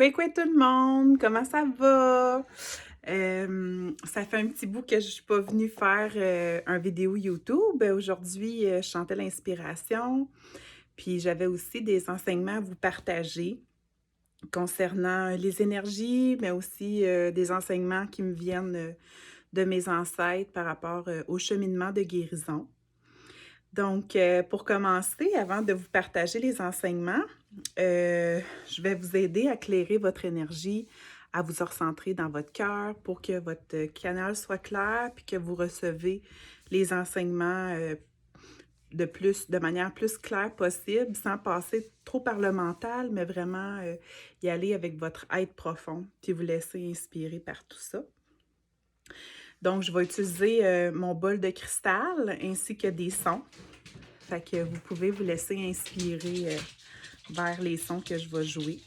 Coucou tout le monde, comment ça va? Ça fait un petit bout que je suis pas venue faire un vidéo YouTube. Aujourd'hui, je chantais l'inspiration, puis j'avais aussi des enseignements à vous partager concernant les énergies, mais aussi des enseignements qui me viennent de mes ancêtres par rapport au cheminement de guérison. Donc, pour commencer, avant de vous partager les enseignements, je vais vous aider à clairer votre énergie, à vous recentrer dans votre cœur pour que votre canal soit clair, puis que vous recevez les enseignements de manière plus claire possible, sans passer trop par le mental, mais vraiment y aller avec votre être profond, puis vous laisser inspirer par tout ça. Donc, je vais utiliser mon bol de cristal ainsi que des sons. Fait que vous pouvez vous laisser inspirer vers les sons que je vais jouer.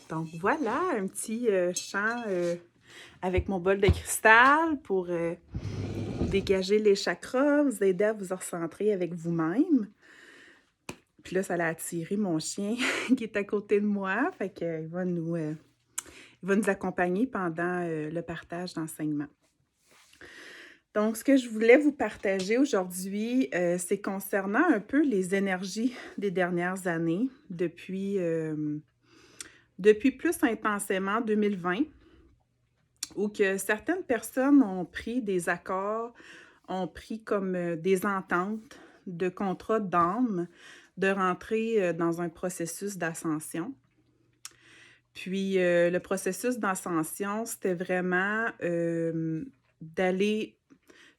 Donc voilà, un petit chant avec mon bol de cristal pour dégager les chakras, vous aider à vous recentrer avec vous-même. Puis là, ça a attiré mon chien qui est à côté de moi, fait qu'il va il va nous accompagner pendant le partage d'enseignement. Donc, ce que je voulais vous partager aujourd'hui, c'est concernant un peu les énergies des dernières années, depuis plus intensément 2020, où que certaines personnes ont pris des accords, ont pris comme des ententes de contrats d'âme, de rentrer dans un processus d'ascension. Puis, le processus d'ascension, c'était vraiment d'aller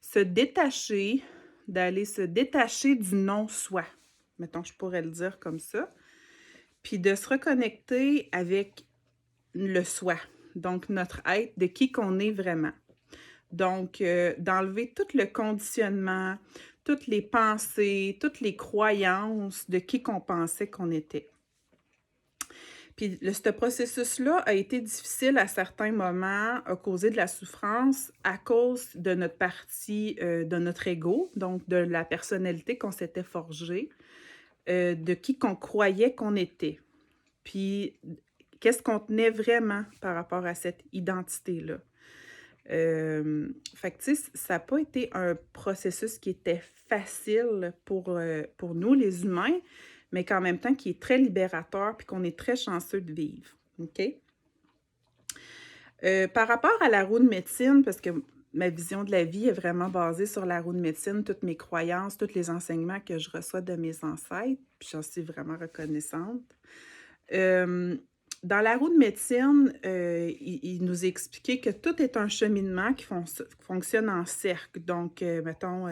se détacher, du non-soi. Mettons, je pourrais le dire comme ça. Puis de se reconnecter avec le soi, donc notre être, de qui qu'on est vraiment. Donc, d'enlever tout le conditionnement, toutes les pensées, toutes les croyances de qui qu'on pensait qu'on était. Puis ce processus-là a été difficile à certains moments, a causé de la souffrance à cause de notre partie, de notre ego, donc de la personnalité qu'on s'était forgée, de qui qu'on croyait qu'on était. Puis qu'est-ce qu'on tenait vraiment par rapport à cette identité-là. Fait que, tu sais, ça n'a pas été un processus qui était facile pour nous, les humains, mais qu'en même temps, qui est très libérateur puis qu'on est très chanceux de vivre. OK? Par rapport à la roue de médecine, parce que ma vision de la vie est vraiment basée sur la roue de médecine, toutes mes croyances, tous les enseignements que je reçois de mes ancêtres, puis j'en suis vraiment reconnaissante. Euh, Dans la roue de médecine, il nous expliquait que tout est un cheminement qui fonctionne en cercle. Donc, mettons,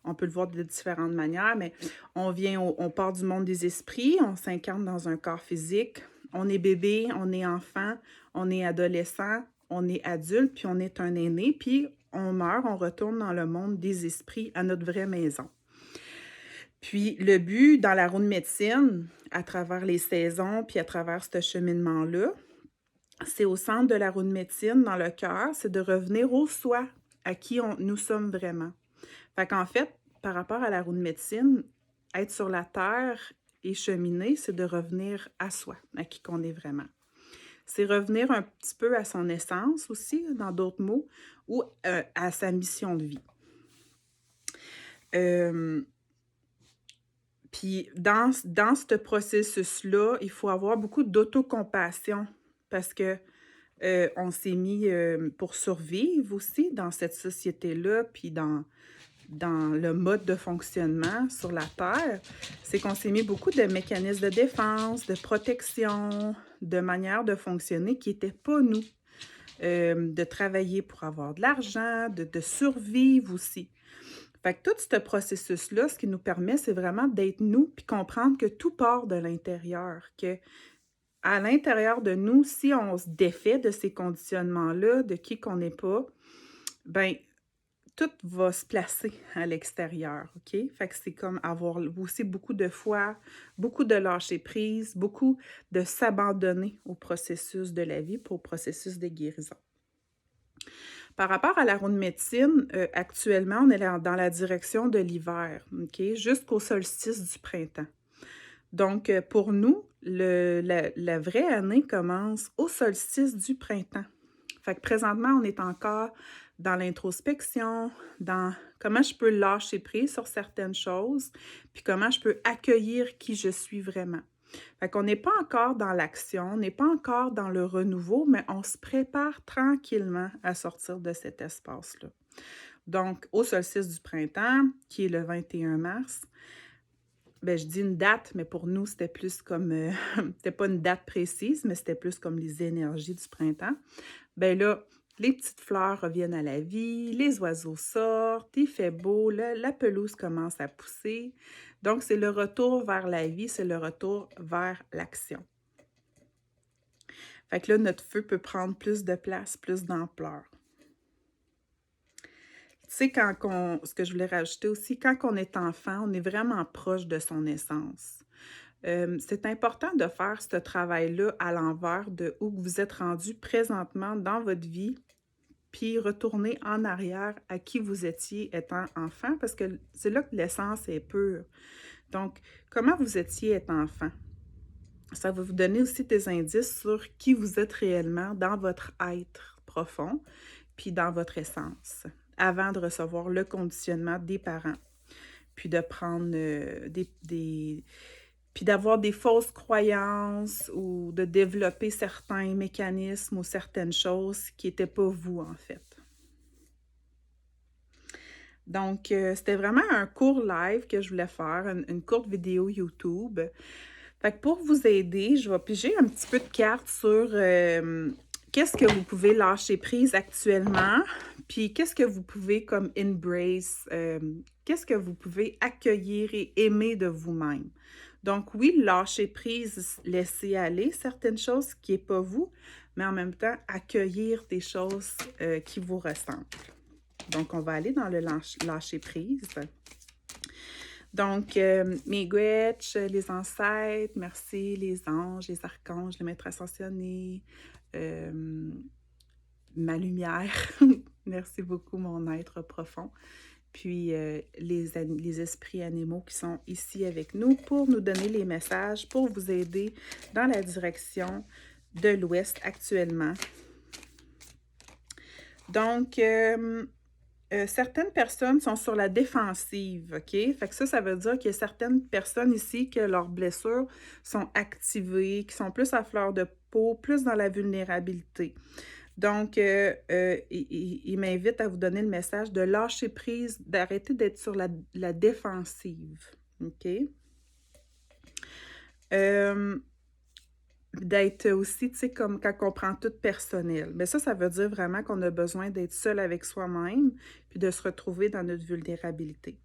on peut le voir de différentes manières, mais on part du monde des esprits, on s'incarne dans un corps physique, on est bébé, on est enfant, on est adolescent, on est adulte, puis on est un aîné, puis on meurt, on retourne dans le monde des esprits à notre vraie maison. Puis le but dans la roue de médecine, à travers les saisons, puis à travers ce cheminement-là, c'est au centre de la roue de médecine, dans le cœur, c'est de revenir au soi, à qui nous sommes vraiment. Fait qu'en fait, par rapport à la roue de médecine, être sur la terre et cheminer, c'est de revenir à soi, à qui qu'on est vraiment. C'est revenir un petit peu à son essence aussi, dans d'autres mots, ou à sa mission de vie. Puis dans ce processus-là, il faut avoir beaucoup d'autocompassion parce que on s'est mis pour survivre aussi dans cette société-là, puis dans le mode de fonctionnement sur la Terre, c'est qu'on s'est mis beaucoup de mécanismes de défense, de protection, de manières de fonctionner qui n'étaient pas nous. De travailler pour avoir de l'argent, de survivre aussi. Fait que tout ce processus-là, ce qui nous permet, c'est vraiment d'être nous puis comprendre que tout part de l'intérieur, que à l'intérieur de nous, si on se défait de ces conditionnements-là, de qui qu'on n'est pas, ben tout va se placer à l'extérieur, OK? Fait que c'est comme avoir aussi beaucoup de foi, beaucoup de lâcher prise, beaucoup de s'abandonner au processus de la vie, au processus de guérison. Par rapport à la roue de médecine, actuellement, on est dans la direction de l'hiver, OK? Jusqu'au solstice du printemps. Donc, pour nous, la vraie année commence au solstice du printemps. Fait que présentement, on est encore dans l'introspection, dans comment je peux lâcher prise sur certaines choses, puis comment je peux accueillir qui je suis vraiment. Fait qu'on n'est pas encore dans l'action, on n'est pas encore dans le renouveau, mais on se prépare tranquillement à sortir de cet espace-là. Donc, au solstice du printemps, qui est le 21 mars, ben, je dis une date, mais pour nous, c'était plus comme, c'était pas une date précise, mais c'était plus comme les énergies du printemps. Ben là, les petites fleurs reviennent à la vie, les oiseaux sortent, il fait beau, la pelouse commence à pousser. Donc, c'est le retour vers la vie, c'est le retour vers l'action. Fait que là, notre feu peut prendre plus de place, plus d'ampleur. Tu sais, ce que je voulais rajouter aussi, quand on est enfant, on est vraiment proche de son essence. C'est important de faire ce travail-là à l'envers de où vous êtes rendu présentement dans votre vie, puis retourner en arrière à qui vous étiez étant enfant, parce que c'est là que l'essence est pure. Donc, comment vous étiez étant enfant? Ça va vous donner aussi des indices sur qui vous êtes réellement dans votre être profond, puis dans votre essence, avant de recevoir le conditionnement des parents, puis de prendre puis d'avoir des fausses croyances ou de développer certains mécanismes ou certaines choses qui n'étaient pas vous, en fait. Donc, c'était vraiment un court live que je voulais faire, une courte vidéo YouTube. Fait que pour vous aider, je vais piger un petit peu de cartes sur qu'est-ce que vous pouvez lâcher prise actuellement, puis qu'est-ce que vous pouvez comme embrace, qu'est-ce que vous pouvez accueillir et aimer de vous-même. Donc oui, lâcher prise, laisser aller certaines choses qui n'est pas vous, mais en même temps, accueillir des choses qui vous ressemblent. Donc, on va aller dans le lâcher prise. Donc, mes Gretsch, les ancêtres, merci, les anges, les archanges, les maîtres ascensionnés, ma lumière, merci beaucoup, mon être profond. Puis, les esprits animaux qui sont ici avec nous pour nous donner les messages, pour vous aider dans la direction de l'Ouest actuellement. Donc, certaines personnes sont sur la défensive, OK? Fait que ça veut dire qu'il y a certaines personnes ici que leurs blessures sont activées, qui sont plus à fleur de peau, plus dans la vulnérabilité. Donc, il m'invite à vous donner le message de lâcher prise, d'arrêter d'être sur la défensive, OK? D'être aussi, tu sais, comme quand on prend tout personnel. Mais ça veut dire vraiment qu'on a besoin d'être seul avec soi-même, puis de se retrouver dans notre vulnérabilité.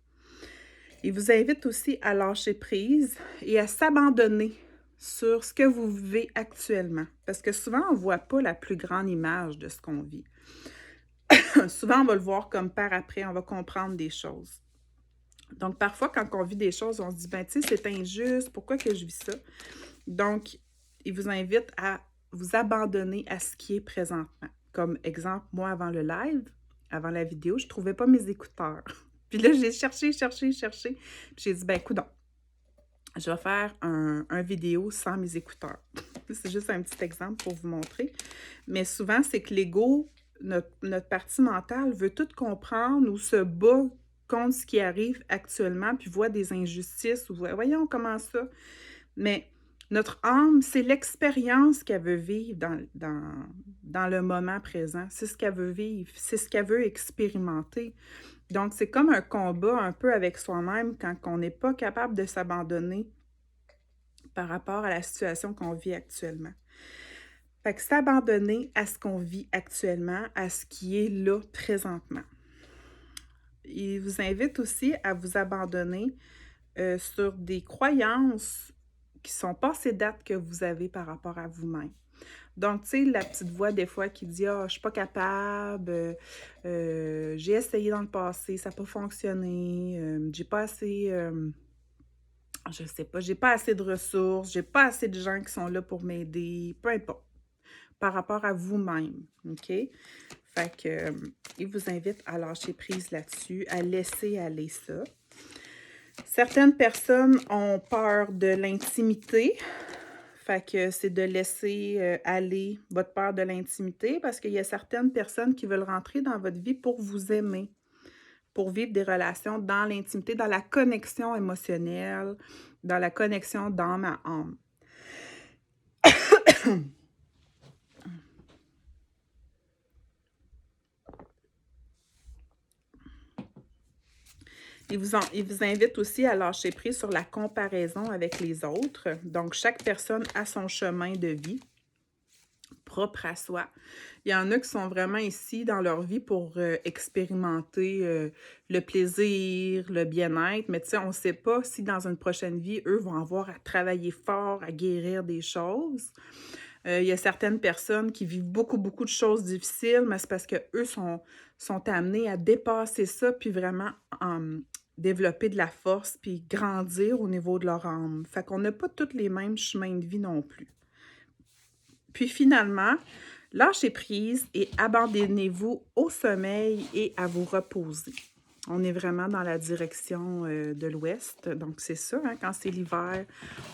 Il vous invite aussi à lâcher prise et à s'abandonner sur ce que vous vivez actuellement. Parce que souvent, on ne voit pas la plus grande image de ce qu'on vit. Souvent, on va le voir comme par après, on va comprendre des choses. Donc, parfois, quand on vit des choses, on se dit, ben, tu sais, c'est injuste, pourquoi que je vis ça? Donc, il vous invite à vous abandonner à ce qui est présentement. Comme exemple, moi, avant le live, avant la vidéo, je ne trouvais pas mes écouteurs. Puis là, j'ai cherché. Puis j'ai dit, ben, coudonc, je vais faire un vidéo sans mes écouteurs. C'est juste un petit exemple pour vous montrer. Mais souvent, c'est que l'ego, notre partie mentale, veut tout comprendre ou se bat contre ce qui arrive actuellement, puis voit des injustices, ou voyons comment ça. Mais notre âme, c'est l'expérience qu'elle veut vivre dans le moment présent. C'est ce qu'elle veut vivre, c'est ce qu'elle veut expérimenter. Donc, c'est comme un combat un peu avec soi-même quand on n'est pas capable de s'abandonner par rapport à la situation qu'on vit actuellement. Fait que s'abandonner à ce qu'on vit actuellement, à ce qui est là présentement. Il vous invite aussi à vous abandonner sur des croyances qui sont passées date que vous avez par rapport à vous-même. Donc, tu sais, la petite voix des fois qui dit « Ah, je suis pas capable, j'ai essayé dans le passé, ça n'a pas fonctionné, j'ai pas assez, je sais pas, j'ai pas assez de ressources, j'ai pas assez de gens qui sont là pour m'aider, peu importe, par rapport à vous-même, OK? Fait que, il vous invite à lâcher prise là-dessus, à laisser aller ça. Certaines personnes ont peur de l'intimité. Fait que c'est de laisser aller votre peur de l'intimité parce qu'il y a certaines personnes qui veulent rentrer dans votre vie pour vous aimer, pour vivre des relations dans l'intimité, dans la connexion émotionnelle, dans la connexion d'âme à âme. Il vous invite aussi à lâcher prise sur la comparaison avec les autres. Donc, chaque personne a son chemin de vie propre à soi. Il y en a qui sont vraiment ici dans leur vie pour expérimenter le plaisir, le bien-être, mais tu sais, on ne sait pas si dans une prochaine vie, eux vont avoir à travailler fort, à guérir des choses. Il y a certaines personnes qui vivent beaucoup de choses difficiles, mais c'est parce qu'eux sont amenés à dépasser ça, puis vraiment développer de la force, puis grandir au niveau de leur âme. Fait qu'on n'a pas tous les mêmes chemins de vie non plus. Puis finalement, lâchez prise et abandonnez-vous au sommeil et à vous reposer. On est vraiment dans la direction de l'ouest, donc c'est ça, hein, quand c'est l'hiver,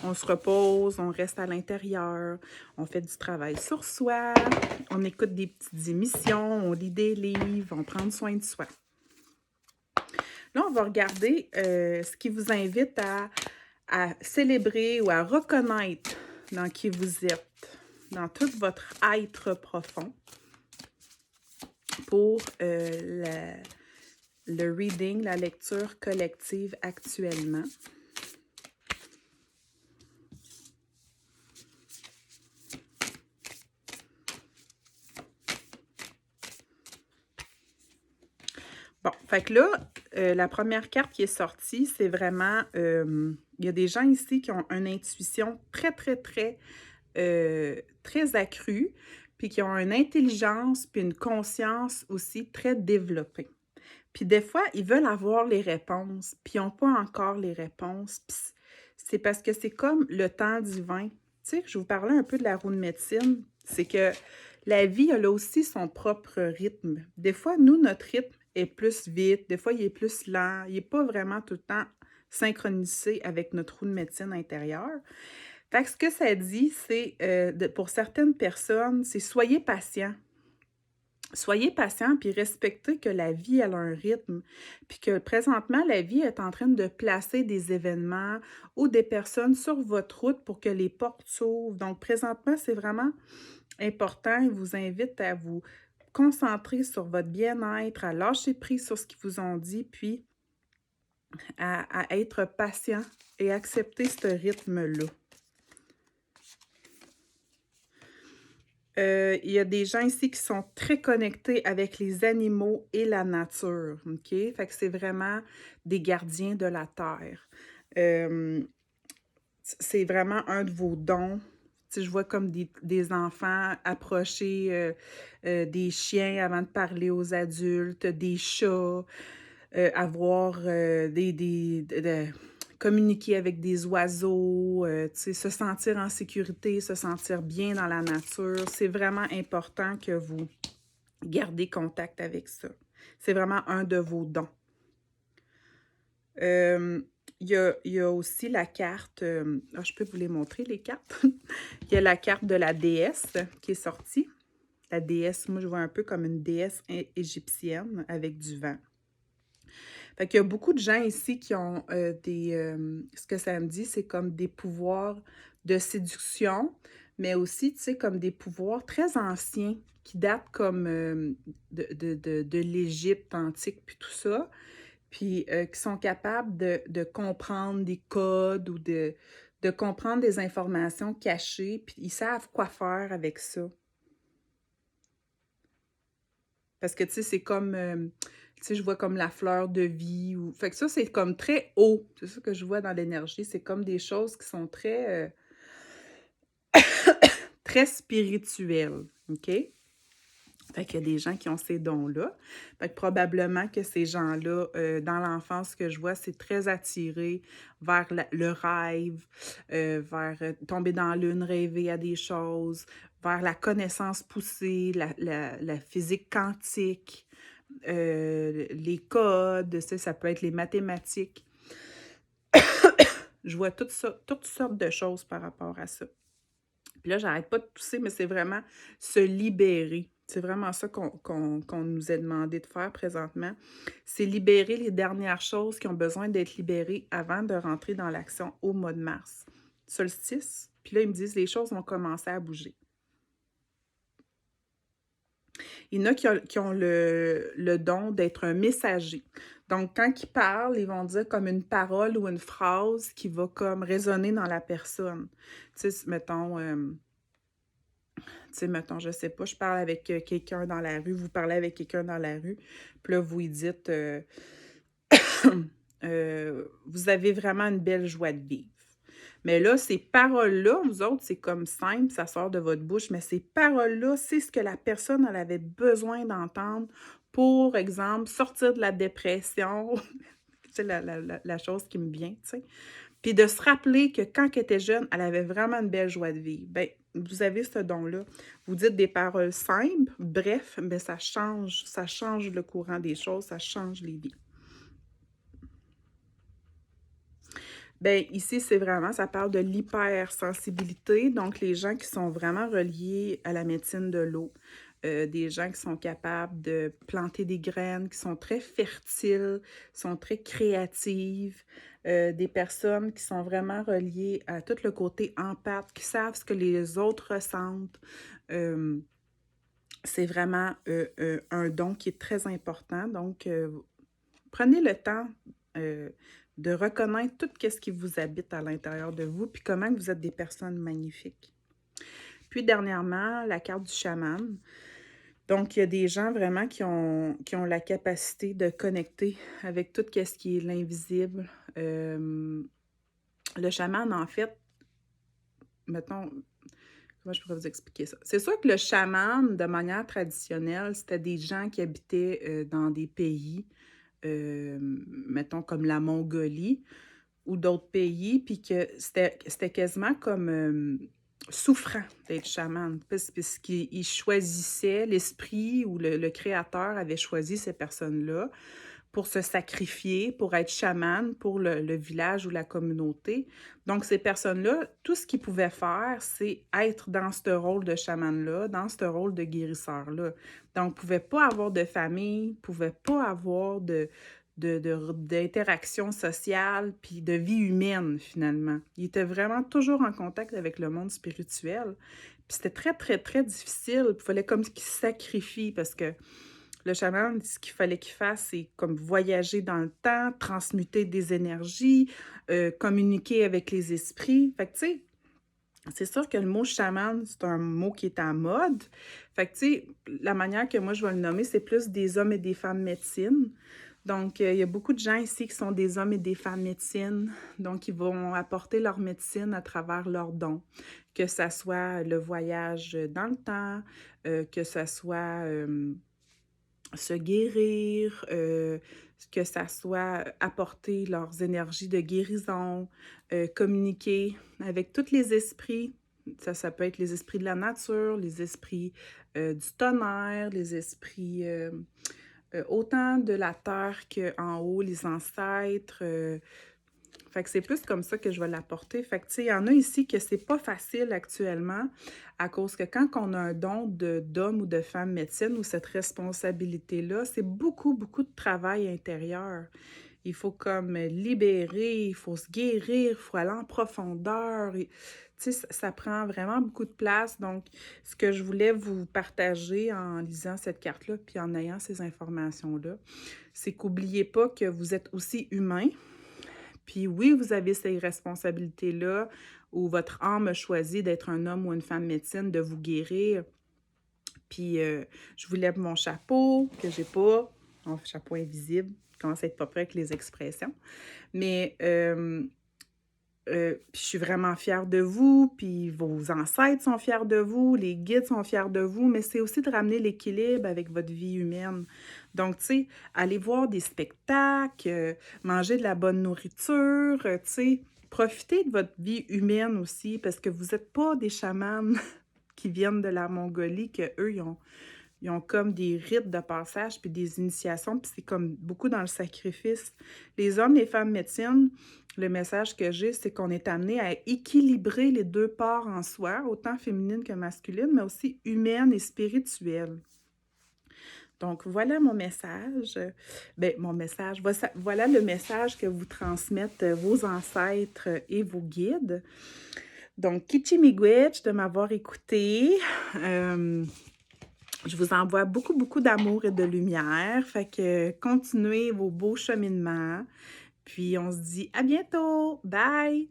on se repose, on reste à l'intérieur, on fait du travail sur soi, on écoute des petites émissions, on lit des livres, on prend soin de soi. Là, on va regarder ce qui vous invite à célébrer ou à reconnaître dans qui vous êtes, dans tout votre être profond pour le reading, la lecture collective actuellement. Bon, fait que là, la première carte qui est sortie, c'est vraiment, il y a des gens ici qui ont une intuition très accrue, puis qui ont une intelligence, puis une conscience aussi très développée. Puis des fois, ils veulent avoir les réponses, puis ils n'ont pas encore les réponses. Puis c'est parce que c'est comme le temps divin. Tu sais, je vous parlais un peu de la roue de médecine. C'est que la vie, elle a aussi son propre rythme. Des fois, nous, notre rythme est plus vite. Des fois, il est plus lent. Il n'est pas vraiment tout le temps synchronisé avec notre roue de médecine intérieure. Fait que ce que ça dit, c'est pour certaines personnes, c'est soyez patient. Soyez patient, puis respectez que la vie, elle a un rythme, puis que présentement, la vie est en train de placer des événements ou des personnes sur votre route pour que les portes s'ouvrent. Donc, présentement, c'est vraiment important. Il vous invite à vous concentrer sur votre bien-être, à lâcher prise sur ce qu'ils vous ont dit, puis à être patient et accepter ce rythme-là. Il y a des gens ici qui sont très connectés avec les animaux et la nature, OK? Fait que c'est vraiment des gardiens de la terre. C'est vraiment un de vos dons. Tu sais, je vois comme des enfants approcher des chiens avant de parler aux adultes, des chats, avoir communiquer avec des oiseaux, tu sais, se sentir en sécurité, se sentir bien dans la nature. C'est vraiment important que vous gardez contact avec ça. C'est vraiment un de vos dons. Il y a aussi la carte, je peux vous les montrer, les cartes. Il y a la carte de la déesse qui est sortie. La déesse, moi, je vois un peu comme une déesse égyptienne avec du vent. Fait qu'il y a beaucoup de gens ici qui ont ce que ça me dit, c'est comme des pouvoirs de séduction, mais aussi, tu sais, comme des pouvoirs très anciens qui datent comme de l'Égypte antique, puis tout ça, puis qui sont capables de comprendre des codes ou de comprendre des informations cachées, puis ils savent quoi faire avec ça. Parce que, tu sais, c'est comme, tu sais, je vois comme la fleur de vie. Fait que ça, c'est comme très haut. C'est ça que je vois dans l'énergie. C'est comme des choses qui sont très, très spirituelles. OK? Fait qu'il y a des gens qui ont ces dons-là. Fait que probablement que ces gens-là, dans l'enfance, ce que je vois, c'est très attiré vers le rêve, vers tomber dans la lune, rêver à des choses, vers la connaissance poussée, la physique quantique, les codes, tu sais, ça peut être les mathématiques. Je vois toutes sortes de choses par rapport à ça. Puis là, j'arrête pas de tousser, mais c'est vraiment se libérer. C'est vraiment ça qu'on nous a demandé de faire présentement. C'est libérer les dernières choses qui ont besoin d'être libérées avant de rentrer dans l'action au mois de mars. Solstice. Puis là, ils me disent les choses vont commencer à bouger. Il y en a qui ont le don d'être un messager. Donc, quand ils parlent, ils vont dire comme une parole ou une phrase qui va comme résonner dans la personne. Tu sais, mettons, je sais pas, je parle avec quelqu'un dans la rue, vous parlez avec quelqu'un dans la rue, puis là, vous lui dites vous avez vraiment une belle joie de vivre. Mais là, ces paroles-là, vous autres, c'est comme simple, ça sort de votre bouche, mais ces paroles-là, c'est ce que la personne, elle avait besoin d'entendre pour exemple, sortir de la dépression. C'est la chose qui me vient, tu sais. Puis de se rappeler que quand elle était jeune, elle avait vraiment une belle joie de vivre. Bien, vous avez ce don-là. Vous dites des paroles simples, bref, mais ça change le courant des choses, ça change les vies. Bien, ici, c'est vraiment, ça parle de l'hypersensibilité, donc les gens qui sont vraiment reliés à la médecine de l'eau, des gens qui sont capables de planter des graines, qui sont très fertiles, sont très créatives, des personnes qui sont vraiment reliées à tout le côté empathe, qui savent ce que les autres ressentent. C'est vraiment un don qui est très important, donc prenez le temps de reconnaître tout ce qui vous habite à l'intérieur de vous, puis comment vous êtes des personnes magnifiques. Puis dernièrement, la carte du chaman. Donc, il y a des gens vraiment qui ont la capacité de connecter avec tout ce qui est l'invisible. Le chaman, en fait, mettons, comment je pourrais vous expliquer ça? C'est sûr que le chaman, de manière traditionnelle, c'était des gens qui habitaient dans des pays mettons comme la Mongolie ou d'autres pays, puis que c'était quasiment comme souffrant d'être chaman, parce qu'il choisissait, l'esprit ou le créateur avait choisi ces personnes-là pour se sacrifier, pour être chaman pour le village ou la communauté. Donc, ces personnes-là, tout ce qu'ils pouvaient faire, c'est être dans ce rôle de chaman-là, dans ce rôle de guérisseur-là. Donc, ils ne pouvaient pas avoir de famille, ne pouvaient pas avoir d'interaction sociale, puis de vie humaine, finalement. Ils étaient vraiment toujours en contact avec le monde spirituel. Puis c'était très, très, très difficile. Il fallait comme qu'ils se sacrifient parce que le chaman, ce qu'il fallait qu'il fasse, c'est comme voyager dans le temps, transmuter des énergies, communiquer avec les esprits. Fait que, tu sais, c'est sûr que le mot chaman, c'est un mot qui est en mode. Fait que, tu sais, la manière que moi je vais le nommer, c'est plus des hommes et des femmes médecine. Donc, il y a beaucoup de gens ici qui sont des hommes et des femmes médecine. Donc, ils vont apporter leur médecine à travers leurs dons. Que ça soit le voyage dans le temps, que ça soit se guérir, que ça soit apporter leurs énergies de guérison, communiquer avec tous les esprits. Ça peut être les esprits de la nature, les esprits du tonnerre, les esprits autant de la terre qu'en haut, les ancêtres. Fait que c'est plus comme ça que je vais l'apporter. Fait que, tu sais, il y en a ici que c'est pas facile actuellement à cause que quand on a un don d'homme ou de femme médecine ou cette responsabilité-là, c'est beaucoup, beaucoup de travail intérieur. Il faut comme libérer, il faut se guérir, il faut aller en profondeur. Tu sais, ça prend vraiment beaucoup de place. Donc, ce que je voulais vous partager en lisant cette carte-là puis en ayant ces informations-là, c'est qu'oubliez pas que vous êtes aussi humain. Puis oui, vous avez ces responsabilités-là où votre âme a choisi d'être un homme ou une femme médecine, de vous guérir. Puis je vous lève mon chapeau, que j'ai pas, mon chapeau invisible, je commence à être pas près avec les expressions. Mais puis je suis vraiment fière de vous, puis vos ancêtres sont fiers de vous, les guides sont fiers de vous, mais c'est aussi de ramener l'équilibre avec votre vie humaine. Donc, tu sais, aller voir des spectacles, manger de la bonne nourriture, tu sais, profitez de votre vie humaine aussi, parce que vous n'êtes pas des chamans qui viennent de la Mongolie, qu'eux, ils ont comme des rites de passage puis des initiations, puis c'est comme beaucoup dans le sacrifice. Les hommes, les femmes médecines, le message que j'ai, c'est qu'on est amené à équilibrer les deux parts en soi, autant féminine que masculine, mais aussi humaine et spirituelle. Donc, voilà mon message. Bien, mon message, voilà le message que vous transmettent vos ancêtres et vos guides. Donc, Kichi Miigwech de m'avoir écouté. Je vous envoie beaucoup, beaucoup d'amour et de lumière. Fait que continuez vos beaux cheminements. Puis on se dit à bientôt. Bye!